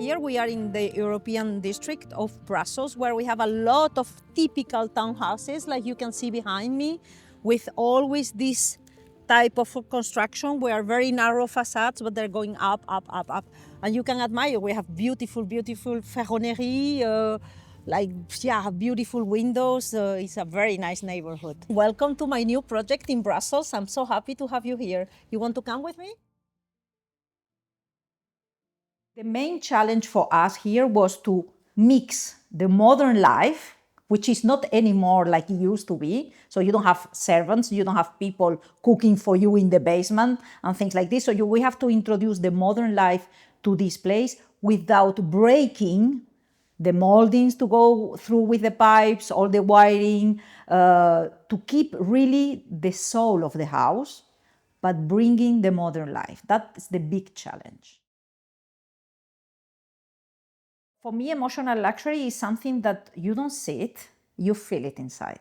here we are in the European district of Brussels, where we have a lot of typical townhouses, like you can see behind me, with always this type of construction. We are very narrow facades, but they're going up, up, up, up. And you can admire, we have beautiful, beautiful ferronnerie, beautiful windows. It's a very nice neighborhood. Welcome to my new project in Brussels. I'm so happy to have you here. You want to come with me? The main challenge for us here was to mix the modern life, which is not anymore like it used to be. So you don't have servants, you don't have people cooking for you in the basement and things like this. So we have to introduce the modern life to this place without breaking the moldings to go through with the pipes, all the wiring, to keep really the soul of the house, but bringing the modern life. That's the big challenge. For me, emotional luxury is something that you don't see it, you feel it inside.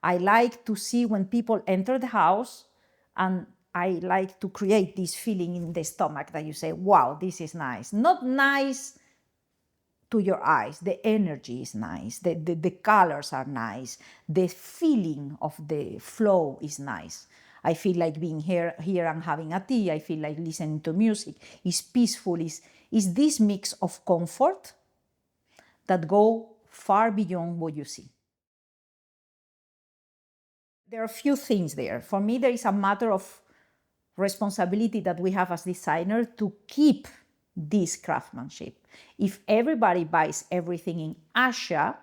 I like to see when people enter the house, and I like to create this feeling in the stomach that you say, wow, this is nice. Not nice to your eyes, the energy is nice, the colors are nice, the feeling of the flow is nice. I feel like being here and having a tea. I feel like listening to music. It's peaceful. Is this mix of comfort that go far beyond what you see. There are a few things there. For me, there is a matter of responsibility that we have as designers to keep this craftsmanship. If everybody buys everything in Asia,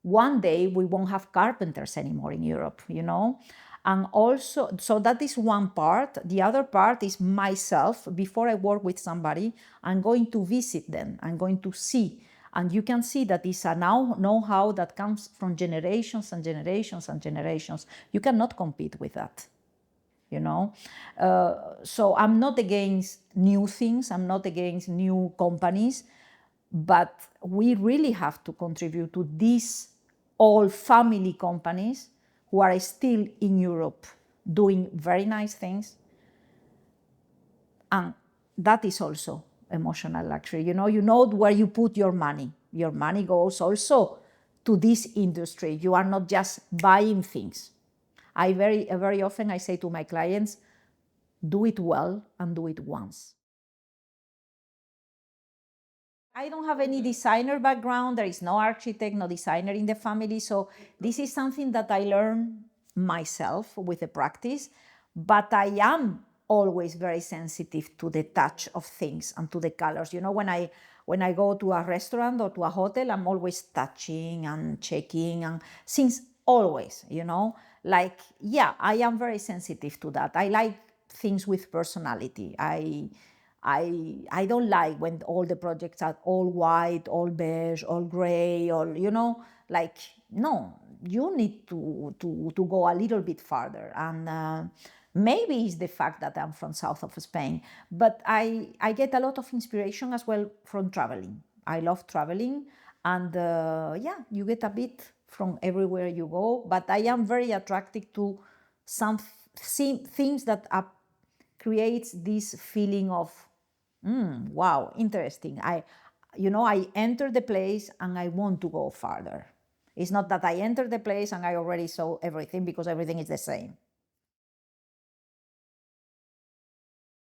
one day we won't have carpenters anymore in Europe, you know? And also, so that is one part. The other part is myself. Before I work with somebody, I'm going to visit them. I'm going to see. And you can see that it's a know-how that comes from generations and generations and generations. You cannot compete with that, you know? So I'm not against new things. I'm not against new companies. But we really have to contribute to these old family companies who are still in Europe doing very nice things. And that is also emotional luxury. You know where you put your money. Your money goes also to this industry. You are not just buying things. Very often I say to my clients, do it well and do it once. I don't have any designer background. There is no architect, no designer in the family. So this is something that I learned myself with the practice. But I am always very sensitive to the touch of things and to the colors. You know, when I go to a restaurant or to a hotel, I'm always touching and checking and since always, you know, like, yeah, I am very sensitive to that. I like things with personality. I don't like when all the projects are all white, all beige, all gray, all, you know, like, no, you need to go a little bit farther. And maybe it's the fact that I'm from south of Spain, but I get a lot of inspiration as well from traveling. I love traveling, and yeah, you get a bit from everywhere you go, but I am very attracted to some things that creates this feeling of wow, interesting. I enter the place and I want to go farther. It's not that I enter the place and I already saw everything because everything is the same.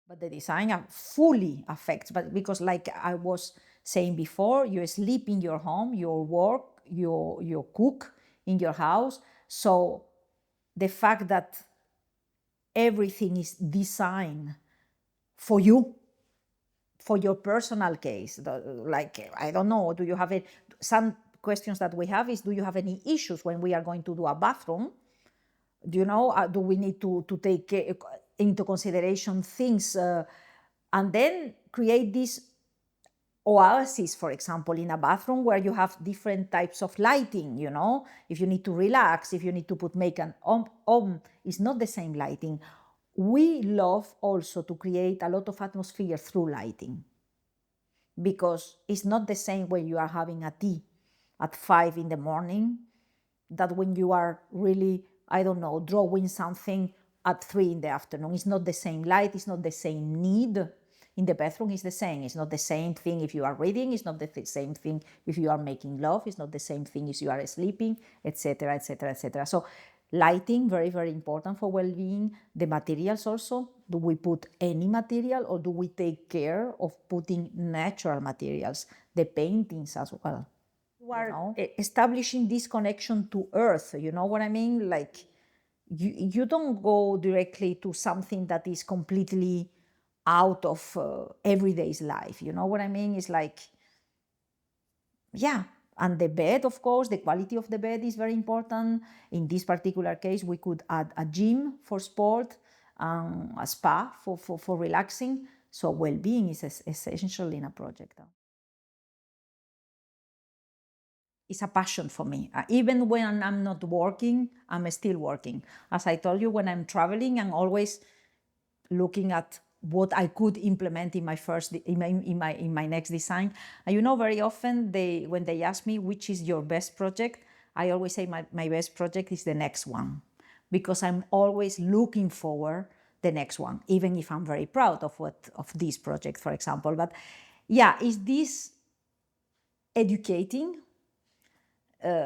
But the design fully affects, but because like I was saying before, you sleep in your home, you work, you cook in your house. So the fact that everything is designed for you, for your personal case, like, I don't know, do you have some questions that we have is, do you have any issues when we are going to do a bathroom? Do you know, do we need to take into consideration things and then create this oasis, for example, in a bathroom where you have different types of lighting, you know, if you need to relax, if you need to put makeup on, it's not the same lighting. We love also to create a lot of atmosphere through lighting, because it's not the same when you are having a tea at 5 in the morning that when you are really, I don't know, drawing something at 3 in the afternoon. It's not the same light, it's not the same need. in the bedroom is the same. It's not the same thing if you are reading, it's not the same thing if you are making love, it's not the same thing if you are sleeping, etc., etc., etc. So lighting, very, very important for well-being. The materials also, do we put any material or do we take care of putting natural materials, the paintings as well? You are establishing this connection to earth, you know what I mean? Like you don't go directly to something that is completely out of everyday's life, you know what I mean? It's like, yeah. And the bed, of course, the quality of the bed is very important. In this particular case, we could add a gym for sport, a spa for relaxing. So well-being is essential in a project. It's a passion for me. Even when I'm not working, I'm still working. As I told you, when I'm traveling, I'm always looking at what I could implement in my next design. And you know, very often when they ask me which is your best project, I always say my best project is the next one, because I'm always looking forward the next one, even if I'm very proud of this project, for example. But yeah, is this educating?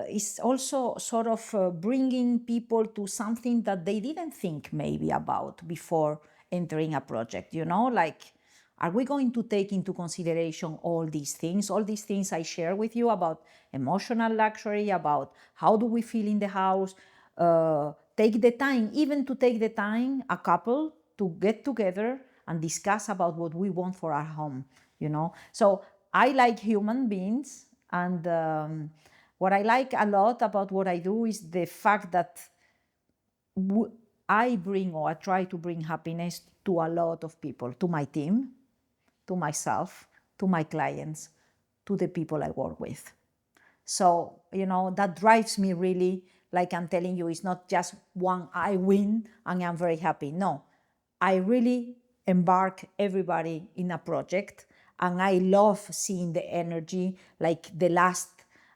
Is also sort of bringing people to something that they didn't think maybe about before entering a project, you know, like, are we going to take into consideration all these things I share with you about emotional luxury, about how do we feel in the house, take the time, even to take the time, a couple, to get together and discuss about what we want for our home, you know. So I like human beings, and what I like a lot about what I do is the fact that I bring, or I try to bring, happiness to a lot of people, to my team, to myself, to my clients, to the people I work with. So, you know, that drives me really. Like I'm telling you, it's not just one, I win and I'm very happy. No, I really embark everybody in a project, and I love seeing the energy, like the last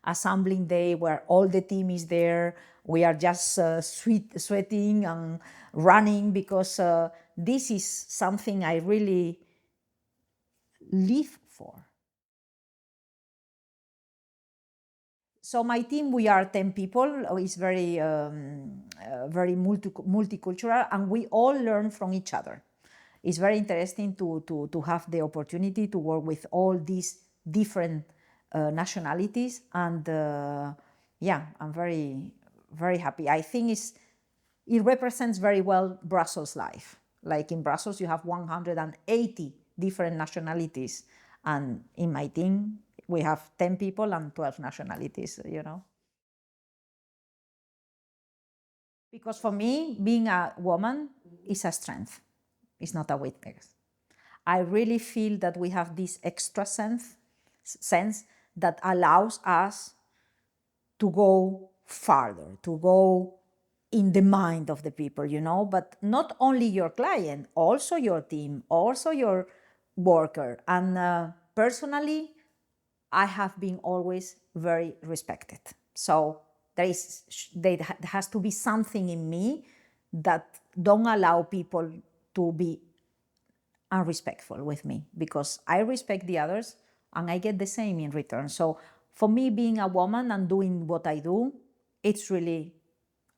assembling day where all the team is there. We are just sweating and running, because this is something I really live for. So my team, we are 10 people. It's very, very multicultural, and we all learn from each other. It's very interesting to have the opportunity to work with all these different nationalities, and yeah, I'm very, very happy. I think it represents very well Brussels life. Like in Brussels, you have 180 different nationalities, and in my team, we have 10 people and 12 nationalities, you know. Because for me, being a woman is a strength, it's not a weakness. I really feel that we have this extra sense that allows us to go farther, to go in the mind of the people, you know, but not only your client, also your team, also your worker. And personally, I have been always very respected. So there has to be something in me that don't allow people to be unrespectful with me, because I respect the others and I get the same in return. So for me, being a woman and doing what I do, it's really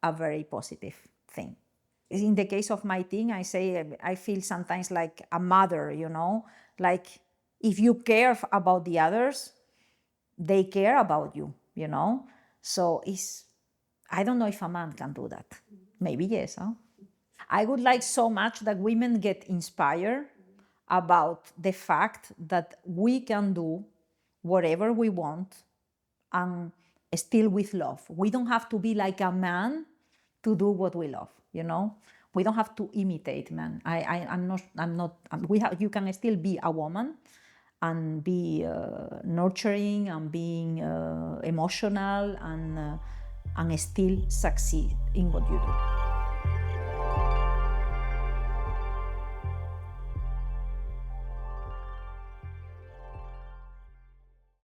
a very positive thing. In the case of my team, I say I feel sometimes like a mother, you know, like if you care about the others, they care about you, you know. So I don't know if a man can do that. Maybe yes, huh? I would like so much that women get inspired about the fact that we can do whatever we want, and still with love. We don't have to be like a man to do what we love, you know. We don't have to imitate men. I'm not. You can still be a woman and be nurturing and being emotional, and still succeed in what you do.